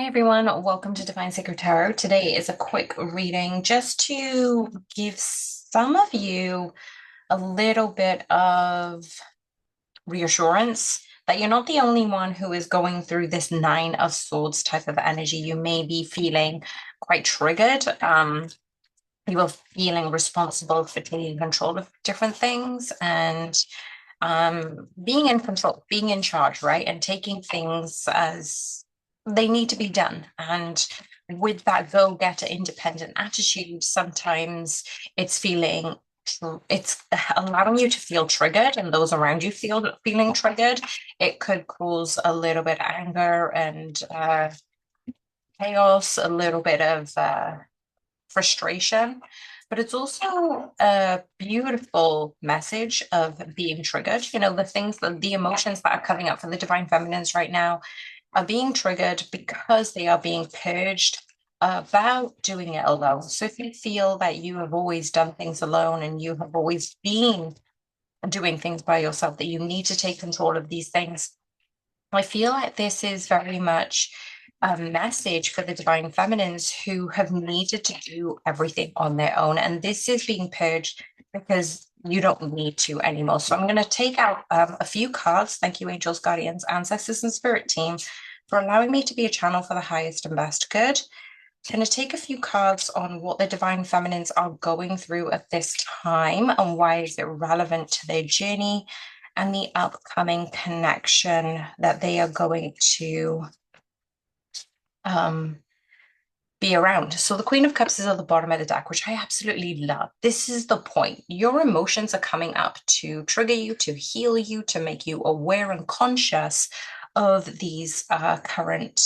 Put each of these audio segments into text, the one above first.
Hi everyone, welcome to Divine Sacred Tarot. Today is a quick reading just to give some of you a little bit of reassurance that you're not the only one who is going through this Nine of Swords type of energy. You may be feeling quite triggered. You are feeling responsible for taking control of different things and being in control, being in charge, right? And taking things as they need to be done. And with that go-getter independent attitude, sometimes it's feeling it's allowing you to feel triggered and those around you feeling triggered. It could cause a little bit of anger and chaos, a little bit of frustration, but it's also a beautiful message of being triggered. You know, the emotions that are coming up for the divine feminines right now are being triggered because they are being purged about doing it alone. So if you feel that you have always done things alone and you have always been doing things by yourself, that you need to take control of these things, I feel like this is very much a message for the divine feminines who have needed to do everything on their own. And this is being purged because you don't need to anymore. So I'm going to take out a few cards. Thank you, angels, guardians, ancestors, and spirit team for allowing me to be a channel for the highest and best good. I'm going to take a few cards on what the divine feminines are going through at this time and why is it relevant to their journey and the upcoming connection that they are going to be around. So the Queen of Cups is at the bottom of the deck, which I absolutely love. This is the point. Your emotions are coming up to trigger you, to heal you, to make you aware and conscious of these current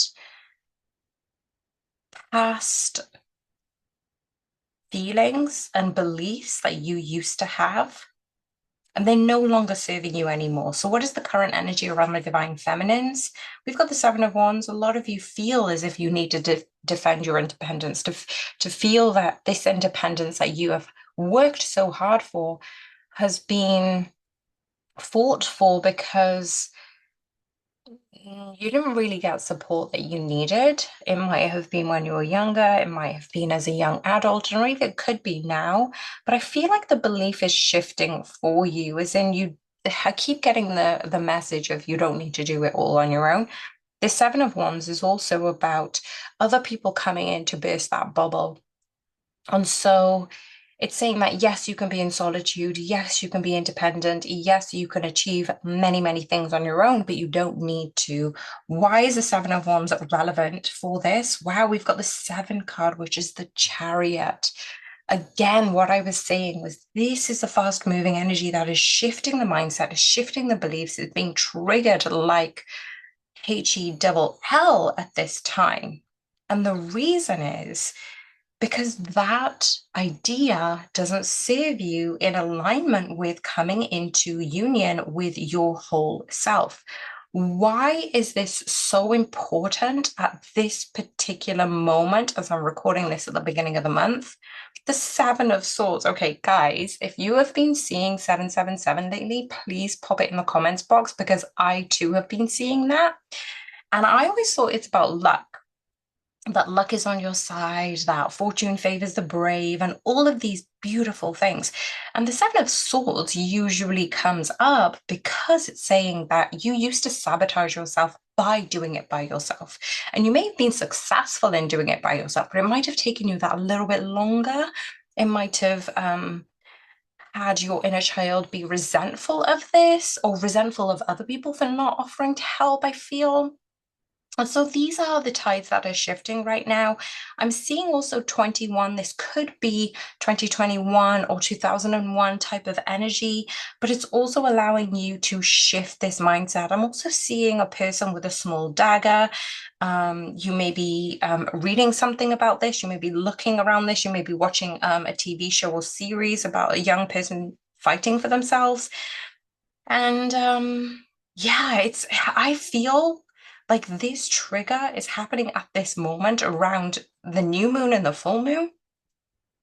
past feelings and beliefs that you used to have, and they're no longer serving you anymore. So what is the current energy around the divine feminines? We've got the Seven of Wands. A lot of you feel as if you need to defend your independence, to feel that this independence that you have worked so hard for has been fought for because you didn't really get support that you needed. It might have been when you were younger, it might have been as a young adult, or even it could be now. But I feel like the belief is shifting for you, as in I keep getting the message of you don't need to do it all on your own. The Seven of Wands is also about other people coming in to burst that bubble. And so it's saying that yes, you can be in solitude. Yes, you can be independent. Yes, you can achieve many, many things on your own, but you don't need to. Why is the Seven of Wands relevant for this? Wow, we've got the Seven card, which is the Chariot. Again, what I was saying was this is a fast moving energy that is shifting the mindset, is shifting the beliefs, is being triggered like HE at this time. And the reason is because that idea doesn't serve you in alignment with coming into union with your whole self. Why is this so important at this particular moment as I'm recording this at the beginning of the month? The Seven of Swords. Okay, guys, if you have been seeing 777 lately, please pop it in the comments box because I too have been seeing that. And I always thought it's about luck, that luck is on your side, that fortune favors the brave, and all of these beautiful things. And the Seven of Swords usually comes up because it's saying that you used to sabotage yourself by doing it by yourself. And you may have been successful in doing it by yourself, but it might have taken you that a little bit longer. It might have had your inner child be resentful of this or resentful of other people for not offering to help, I feel. And so these are the tides that are shifting right now. I'm seeing also 21. This could be 2021 or 2001 type of energy, but it's also allowing you to shift this mindset. I'm also seeing a person with a small dagger. You may be reading something about this. You may be looking around this. You may be watching a TV show or series about a young person fighting for themselves. And yeah, I feel like this trigger is happening at this moment around the new moon and the full moon.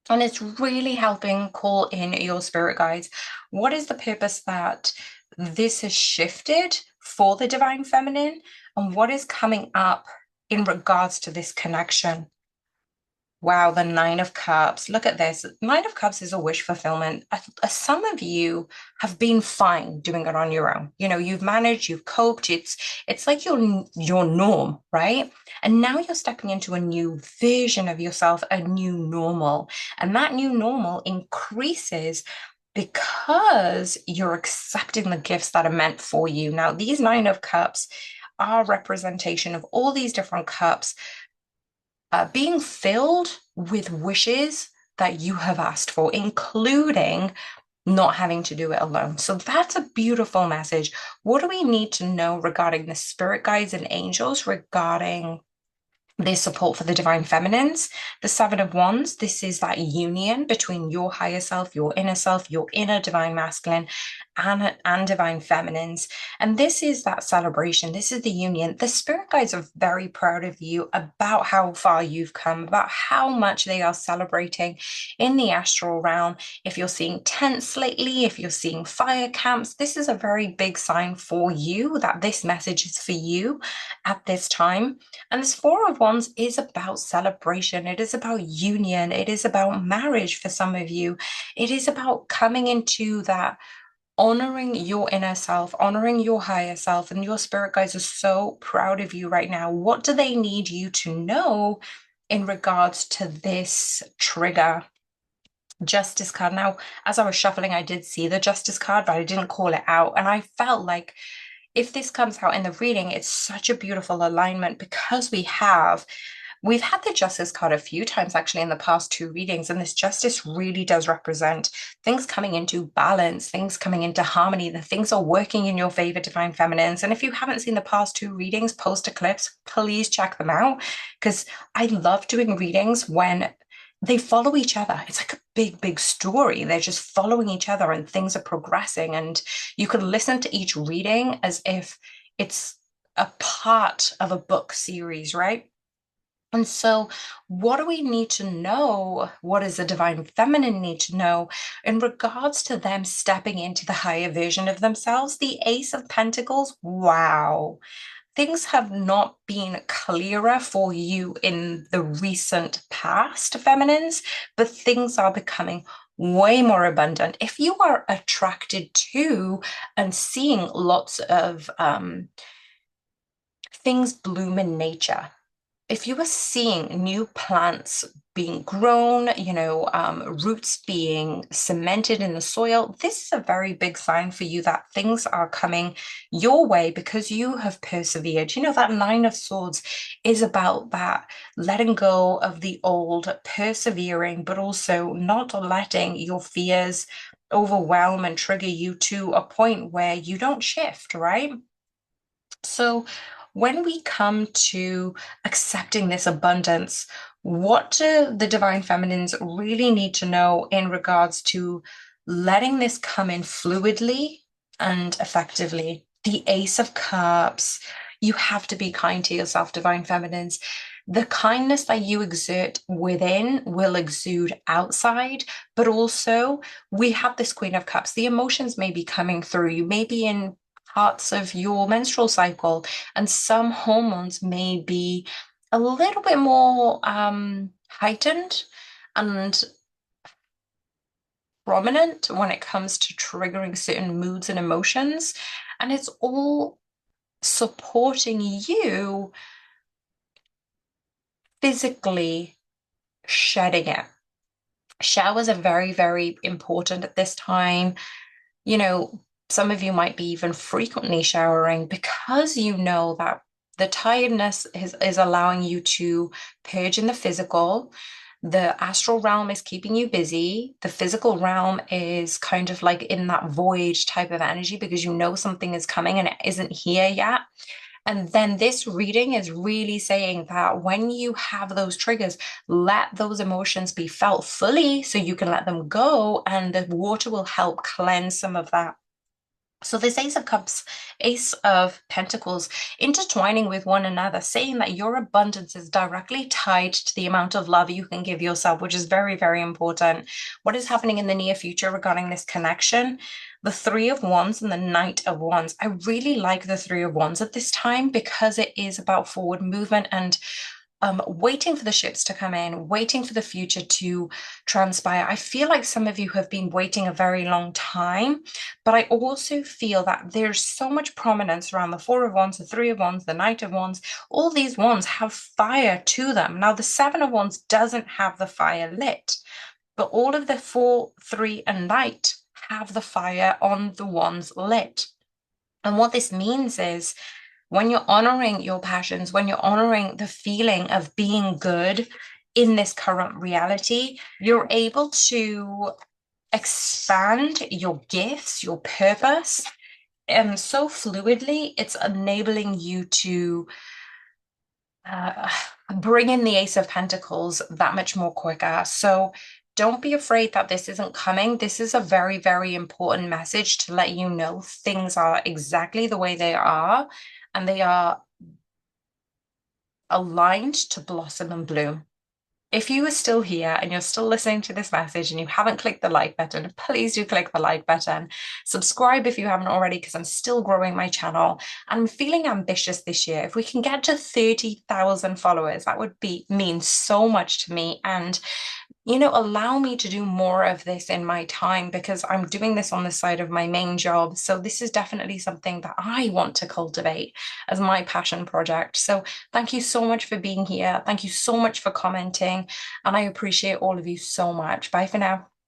And it's really helping call in your spirit guides. What is the purpose that this has shifted for the divine feminine? And what is coming up in regards to this connection. Wow, the Nine of Cups. Look at this. Nine of Cups is a wish fulfillment. Some of you have been fine doing it on your own. You know, you've managed, you've coped. It's like your norm, right? And now you're stepping into a new version of yourself, a new normal. And that new normal increases because you're accepting the gifts that are meant for you. Now, these Nine of Cups are representation of all these different cups being filled with wishes that you have asked for, including not having to do it alone. So that's a beautiful message. What do we need to know regarding the spirit guides and angels regarding their support for the divine feminines? The Seven of Wands, this is that union between your higher self, your inner divine masculine, and divine feminines. And this is that celebration. This is the union. The spirit guides are very proud of you about how far you've come, about how much they are celebrating in the astral realm. If you're seeing tents lately, if you're seeing fire camps, this is a very big sign for you that this message is for you at this time. And this Four of Wands is about celebration. It is about union. It is about marriage for some of you. It is about coming into that honoring your inner self, honoring your higher self, and your spirit guides are so proud of you right now. What do they need you to know in regards to this trigger? Justice card. Now, as I was shuffling, I did see the Justice card, but I didn't call it out. And I felt like if this comes out in the reading, it's such a beautiful alignment because we've had the justice card a few times actually in the past two readings, and this justice really does represent things coming into balance, things coming into harmony, the things are working in your favor, divine feminines. And if you haven't seen the past two readings, post eclipse, please check them out because I love doing readings when they follow each other. It's like a big story. They're just following each other and things are progressing. And you can listen to each reading as if it's a part of a book series, right? And so, what do we need to know? What does the divine feminine need to know in regards to them stepping into the higher version of themselves? The Ace of Pentacles, wow. Things have not been clearer for you in the recent past, feminines, but things are becoming way more abundant. If you are attracted to and seeing lots of things bloom in nature, if you are seeing new plants being grown, roots being cemented in the soil, this is a very big sign for you that things are coming your way because you have persevered. You know, that Nine of Swords is about that letting go of the old, persevering, but also not letting your fears overwhelm and trigger you to a point where you don't shift, right? So, when we come to accepting this abundance, what do the divine feminines really need to know in regards to letting this come in fluidly and effectively? The Ace of Cups, you have to be kind to yourself, divine feminines. The kindness that you exert within will exude outside, but also we have this Queen of Cups. The emotions may be coming through. You may be in parts of your menstrual cycle, and some hormones may be a little bit more heightened and prominent when it comes to triggering certain moods and emotions. And it's all supporting you physically shedding it. Showers are very important at this time. You know, some of you might be even frequently showering because you know that the tiredness is allowing you to purge in the physical. The astral realm is keeping you busy. The physical realm is kind of like in that void type of energy because you know something is coming and it isn't here yet. And then this reading is really saying that when you have those triggers, let those emotions be felt fully so you can let them go, and the water will help cleanse some of that. So this Ace of Cups, Ace of Pentacles, intertwining with one another, saying that your abundance is directly tied to the amount of love you can give yourself, which is very important. What is happening in the near future regarding this connection? The Three of Wands and the Knight of Wands. I really like the Three of Wands at this time because it is about forward movement and waiting for the ships to come in, waiting for the future to transpire. I feel like some of you have been waiting a very long time, but I also feel that there's so much prominence around the Four of Wands, the Three of Wands, the Knight of Wands. All these wands have fire to them. Now, the Seven of Wands doesn't have the fire lit, but all of the Four, Three, and Knight have the fire on the wands lit. And what this means is when you're honoring your passions, when you're honoring the feeling of being good in this current reality, you're able to expand your gifts, your purpose, and so fluidly, it's enabling you to uh, bring in the Ace of Pentacles that much more quicker. So don't be afraid that this isn't coming. This is a very, very important message to let you know things are exactly the way they are, and they are aligned to blossom and bloom. If you are still here and you're still listening to this message and you haven't clicked the like button, please do click the like button. Subscribe if you haven't already, because I'm still growing my channel. I'm feeling ambitious this year. If we can get to 30,000 followers, that would mean so much to me. And allow me to do more of this in my time, because I'm doing this on the side of my main job. So this is definitely something that I want to cultivate as my passion project. So thank you so much for being here. Thank you so much for commenting. And I appreciate all of you so much. Bye for now.